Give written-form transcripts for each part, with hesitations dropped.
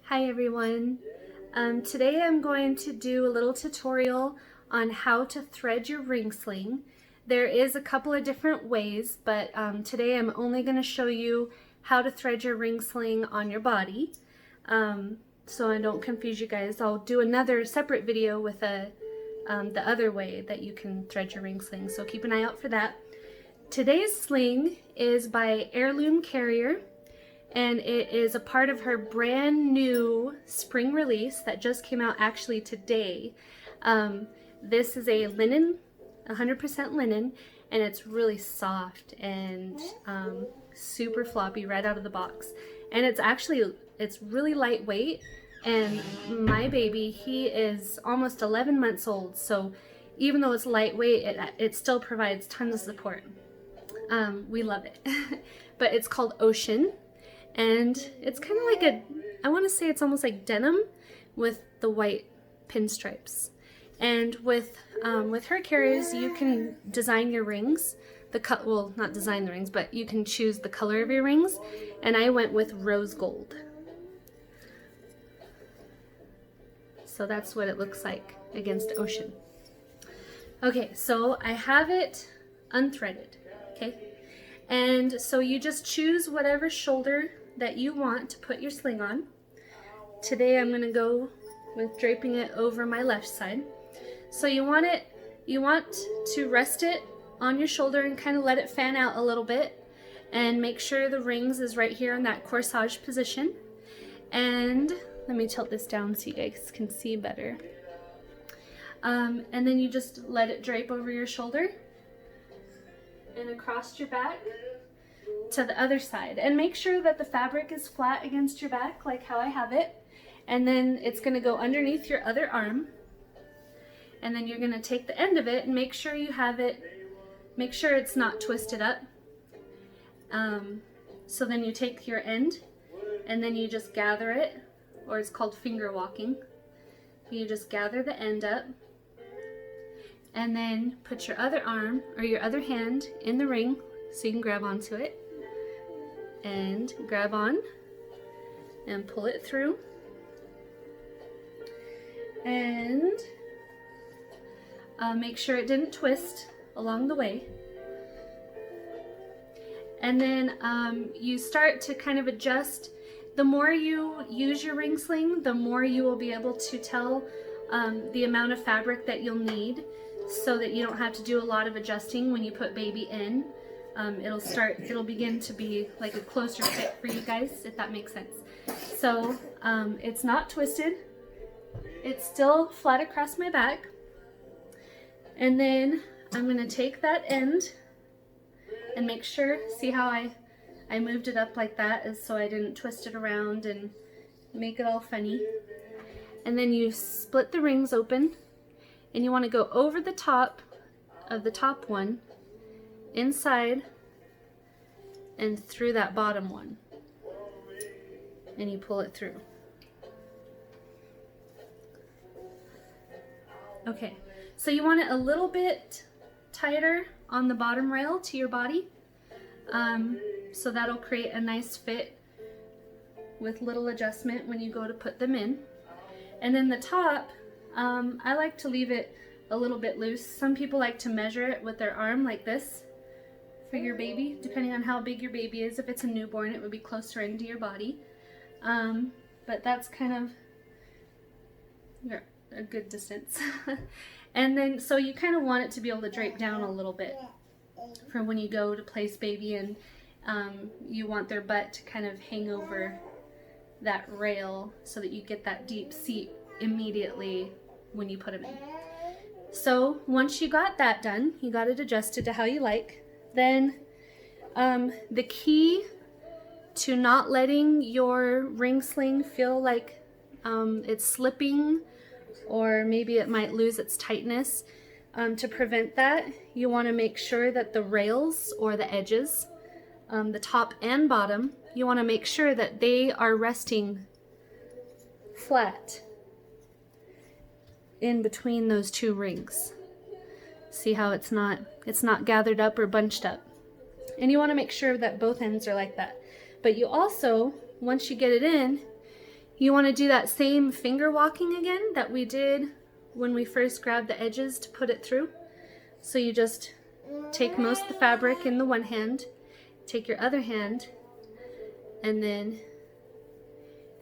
Hi everyone. Today I'm going to do a little tutorial on how to thread your ring sling. There is a couple of different ways, but today I'm only going to show you how to thread your ring sling on your body. So I don't confuse you guys. I'll do another separate video with the other way that you can thread your ring sling, so keep an eye out for that. Today's sling is by Heirloom Carrier, and it is a part of her brand new spring release that just came out actually today. This is a linen, 100% linen, and it's really soft and super floppy right out of the box. And it's really lightweight, and my baby, he is almost 11 months old, so even though it's lightweight, it still provides tons of support. We love it. But it's called Ocean. And it's kind of like I want to say it's almost like denim with the white pinstripes. And with her carriers, you can design your rings. Well, not design the rings, but you can choose the color of your rings. And I went with rose gold. So that's what it looks like against Ocean. Okay, so I have it unthreaded, okay? And so you just choose whatever shoulder that you want to put your sling on. Today I'm going to go with draping it over my left side. So you want to rest it on your shoulder and kind of let it fan out a little bit, and make sure the rings is right here in that corsage position. And let me tilt this down so you guys can see better. And then you just let it drape over your shoulder and across your back to the other side, and make sure that the fabric is flat against your back like how I have it. And then it's going to go underneath your other arm, and then you're going to take the end of it and make sure it's not twisted up. So then you take your end and then you just gather it, or it's called finger walking. You just gather the end up and then put your other arm or your other hand in the ring so you can grab onto it, and grab on and pull it through, and make sure it didn't twist along the way. And then you start to kind of adjust. The more you use your ring sling, the more you will be able to tell the amount of fabric that you'll need, so that you don't have to do a lot of adjusting when you put baby in. It'll begin to be like a closer fit for you guys, if that makes sense. So it's not twisted. It's still flat across my back. And then I'm going to take that end and make sure, see how I moved it up like that, is so I didn't twist it around and make it all funny. And then you split the rings open, and you want to go over the top of the top one, inside and through that bottom one, and you pull it through. Okay, so you want it a little bit tighter on the bottom rail to your body, so that'll create a nice fit with little adjustment when you go to put them in. And then the top, I like to leave it a little bit loose. Some people like to measure it with their arm like this for your baby, depending on how big your baby is. If it's a newborn, it would be closer into your body. But that's kind of a good distance. And then, so you kind of want it to be able to drape down a little bit for when you go to place baby, and you want their butt to kind of hang over that rail so that you get that deep seat immediately when you put them in. So once you got that done, you got it adjusted to how you like, then the key to not letting your ring sling feel like it's slipping, or maybe it might lose its tightness, to prevent that, you want to make sure that the rails or the edges, the top and bottom, you want to make sure that they are resting flat in between those two rings. See how it's not gathered up or bunched up. And you want to make sure that both ends are like that. But you also, once you get it in, You want to do that same finger walking again that we did when we first grabbed the edges to put it through. So you just take most of the fabric in the one hand, take your other hand, and then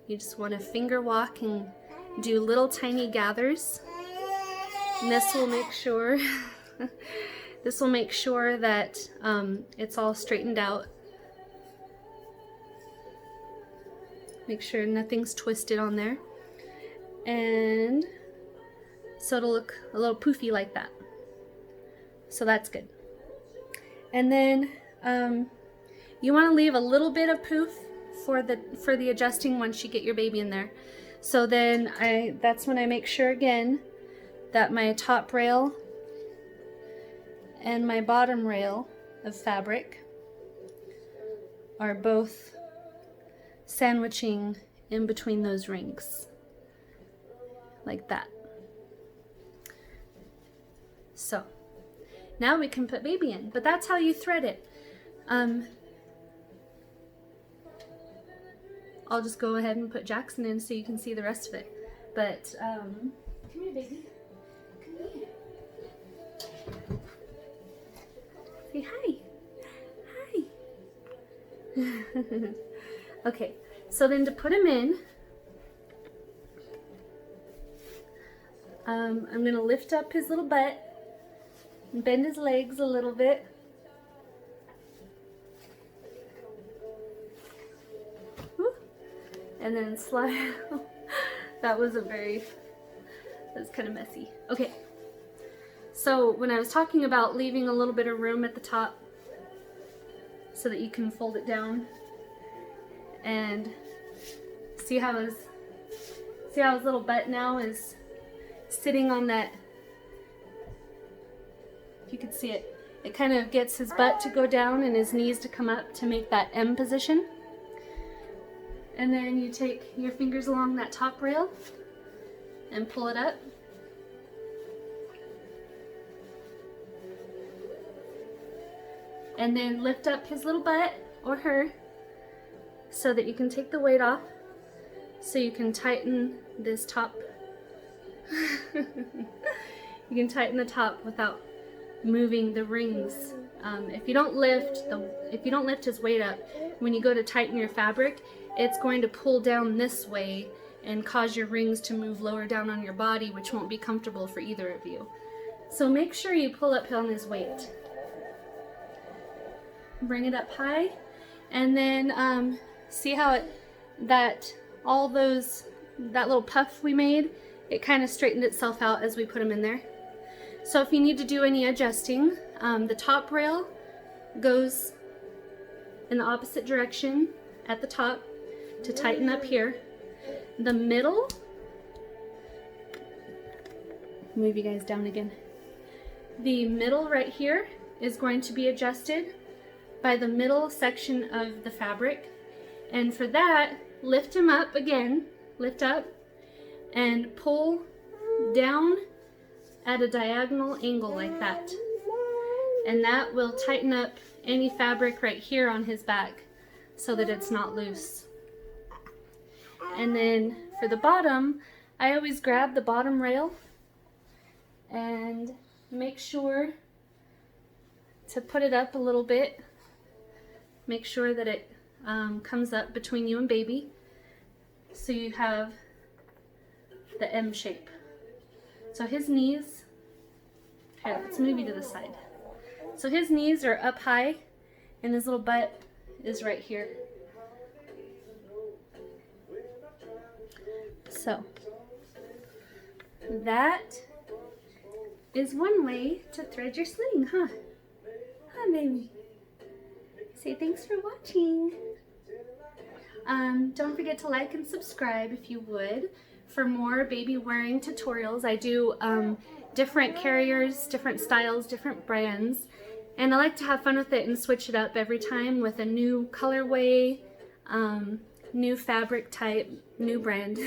you just want to finger walk and do little tiny gathers. And this will make sure that it's all straightened out. Make sure nothing's twisted on there. And so it'll look a little poofy like that. So that's good. And then you want to leave a little bit of poof for the adjusting once you get your baby in there. So then that's when I make sure again that my top rail and my bottom rail of fabric are both sandwiching in between those rings like that. So now we can put baby in, but that's how you thread it. I'll just go ahead and put Jackson in so you can see the rest of it. But come here, baby. Come here. Say hi. Hi. Okay, so then to put him in, I'm going to lift up his little butt and bend his legs a little bit. And then slide. That was kind of messy. Okay, so when I was talking about leaving a little bit of room at the top so that you can fold it down, and see how his little butt now is sitting on that. If you could see it, it kind of gets his butt to go down and his knees to come up to make that M position. And then you take your fingers along that top rail and pull it up. And then lift up his little butt, or her, so that you can take the weight off, so you can tighten this top. You can tighten the top without moving the rings. If you don't lift his weight up, when you go to tighten your fabric, it's going to pull down this way and cause your rings to move lower down on your body, which won't be comfortable for either of you. So make sure you pull up on his weight. Bring it up high, and then see how that little puff we made, it kind of straightened itself out as we put them in there. So if you need to do any adjusting, the top rail goes in the opposite direction at the top to tighten up here. The middle, move you guys down again. The middle right here is going to be adjusted by the middle section of the fabric. And for that, lift him up again, lift up and pull down at a diagonal angle like that. And that will tighten up any fabric right here on his back so that it's not loose. And then for the bottom, I always grab the bottom rail and make sure to put it up a little bit. Make sure that it comes up between you and baby, so you have the M shape. So his knees, here, let's move you to the side. So his knees are up high and his little butt is right here. So that is one way to thread your sling, huh? Huh, baby? Say thanks for watching. Don't forget to like and subscribe if you would for more baby wearing tutorials. I do different carriers, different styles, different brands, and I like to have fun with it and switch it up every time with a new colorway, new fabric type, new brand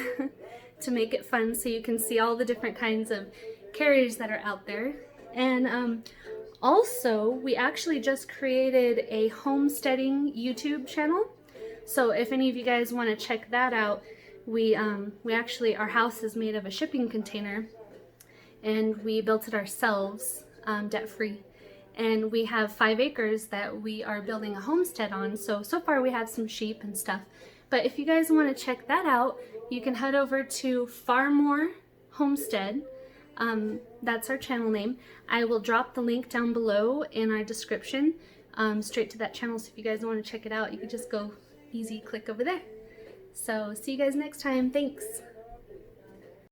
to make it fun so you can see all the different kinds of carriers that are out there. And also, we actually just created a homesteading YouTube channel. So if any of you guys want to check that out, We actually, our house is made of a shipping container, and we built it ourselves, debt-free. And we have 5 acres that we are building a homestead on. So far we have some sheep and stuff. But if you guys want to check that out, you can head over to Farmore Homestead. That's our channel name. I will drop the link down below in our description, straight to that channel. So if you guys want to check it out, you can just go easy click over there. So see you guys next time. Thanks.